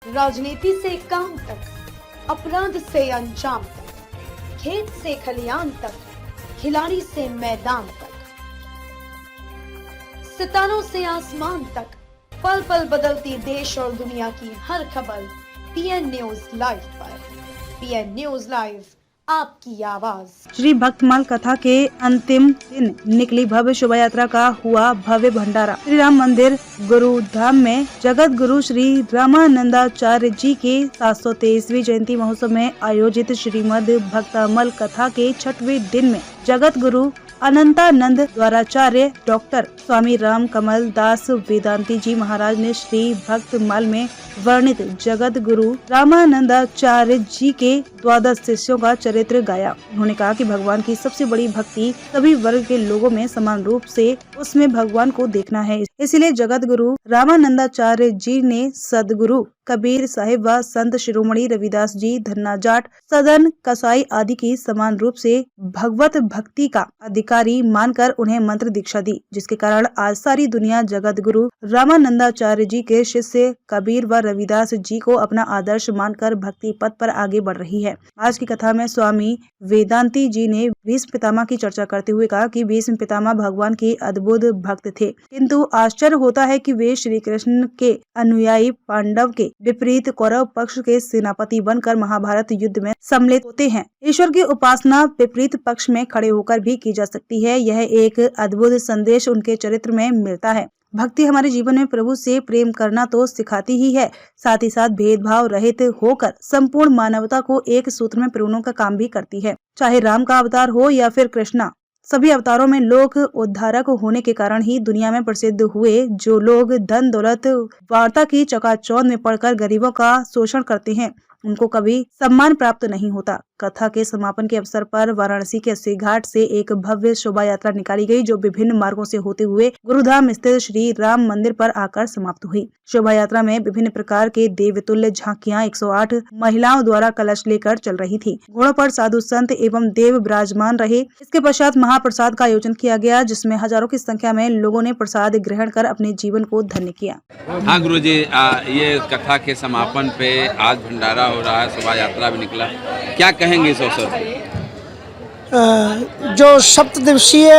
राजनीति से काम तक, अपराध से अंजाम तक, खेत से खलियान तक, खिलाड़ी से मैदान तक, सितारों से आसमान तक, पल पल बदलती देश और दुनिया की हर खबर पीएन न्यूज लाइव पर। पीएन न्यूज लाइव, आपकी आवाज। श्री भक्तमाल कथा के अंतिम दिन निकली भव्य शोभा यात्रा का हुआ भव्य भंडारा। श्री राम मंदिर गुरुधाम में जगत गुरु श्री रामानंदाचार्य जी के 723वीं जयंती महोत्सव में आयोजित श्रीमद् भक्तमाल कथा के 6वें दिन में जगत गुरु अनंतानंद द्वाराचार्य डॉक्टर स्वामी राम कमल दास वेदांती जी महाराज ने श्री भक्तमाल में वर्णित जगत गुरु रामानंदाचार्य जी के 12 शिष्यों का चरित्र गाया। उन्होंने कहा कि भगवान की सबसे बड़ी भक्ति सभी वर्ग के लोगों में समान रूप से उसमें भगवान को देखना है। इसलिए जगत गुरु रामानंदाचार्य जी ने सदगुरु कबीर साहिब व संत शिरोमणि रविदास जी, धन्ना जाट, सदन कसाई आदि की समान रूप से भगवत भक्ति का अधिकारी मानकर उन्हें मंत्र दीक्षा दी, जिसके कारण आज सारी दुनिया जगत गुरु रामानंदाचार्य जी के शिष्य कबीर व रविदास जी को अपना आदर्श मानकर भक्ति पथ पर आगे बढ़ रही है। आज की कथा में स्वामी वेदांती जी ने भीष्म पितामह की चर्चा करते हुए कहा कि भीष्म पितामह भगवान के अद्भुत भक्त थे, किंतु आश्चर्य होता है कि वे श्री कृष्ण के अनुयायी पांडव के विपरीत कौरव पक्ष के सेनापति बनकर महाभारत युद्ध में सम्मिलित होते हैं। ईश्वर की उपासना विपरीत पक्ष में खड़े होकर भी की जा सकती है। यह एक अद्भुत संदेश उनके चरित्र में मिलता है। भक्ति हमारे जीवन में प्रभु से प्रेम करना तो सिखाती ही है, साथ ही साथ भेदभाव रहित होकर संपूर्ण मानवता को एक सूत्र में पिरोने का काम भी करती है। चाहे राम का अवतार हो या फिर कृष्णा, सभी अवतारों में लोक उद्धारक होने के कारण ही दुनिया में प्रसिद्ध हुए। जो लोग धन दौलत वार्ता की चकाचौंध में पड़कर गरीबों का शोषण करते हैं, उनको कभी सम्मान प्राप्त नहीं होता। कथा के समापन के अवसर पर वाराणसी के अस्सी घाट से एक भव्य शोभा यात्रा निकाली गई, जो विभिन्न मार्गों से होते हुए गुरुधाम स्थित श्री राम मंदिर पर आकर समाप्त हुई। शोभा यात्रा में विभिन्न प्रकार के देवतुल्य झांकियां 108 महिलाओं द्वारा कलश लेकर चल रही थी। घोड़ों पर साधु संत एवं देव विराजमान रहे। इसके पश्चात महाप्रसाद का आयोजन किया गया, जिसमें हजारों की संख्या में लोगों ने प्रसाद ग्रहण कर अपने जीवन को धन्य किया। हाँ गुरु जी, ये कथा के समापन पे आज भंडारा हो रहा है, शोभा यात्रा भी निकला, क्या कहेंगे इस अवसर पर? जो सप्तदिवसीय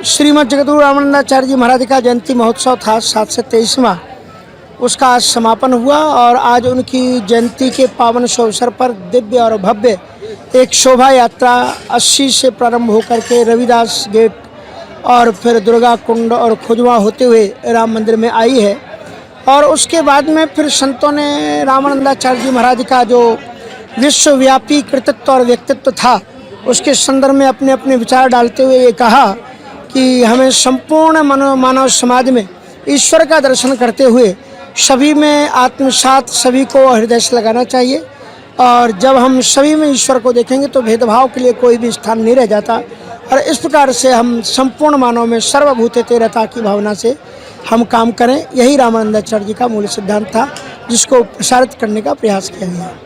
श्रीमद् जगतगुरु रामानंदाचार्य जी महाराज का जयंती महोत्सव था 7 से 23वां, उसका आज समापन हुआ और आज उनकी जयंती के पावन अवसर पर दिव्य और भव्य एक शोभा यात्रा 80 से प्रारंभ होकर के रविदास गेट और फिर दुर्गा कुंड और खुजवा होते हुए राम मंदिर में आई है। और उसके बाद में फिर संतों ने रामानंदाचार्य जी महाराज का जो विश्वव्यापी कृतित्व और व्यक्तित्व था, उसके संदर्भ में अपने अपने विचार डालते हुए ये कहा कि हमें संपूर्ण मानव समाज में ईश्वर का दर्शन करते हुए सभी में आत्मसात, सभी को हृदय से लगाना चाहिए। और जब हम सभी में ईश्वर को देखेंगे तो भेदभाव के लिए कोई भी स्थान नहीं रह जाता। और इस प्रकार से हम संपूर्ण मानव में सर्वभूते तेरता की भावना से हम काम करें, यही रामानंदाचार्य जी का मूल सिद्धांत था, जिसको प्रसारित करने का प्रयास किया गया।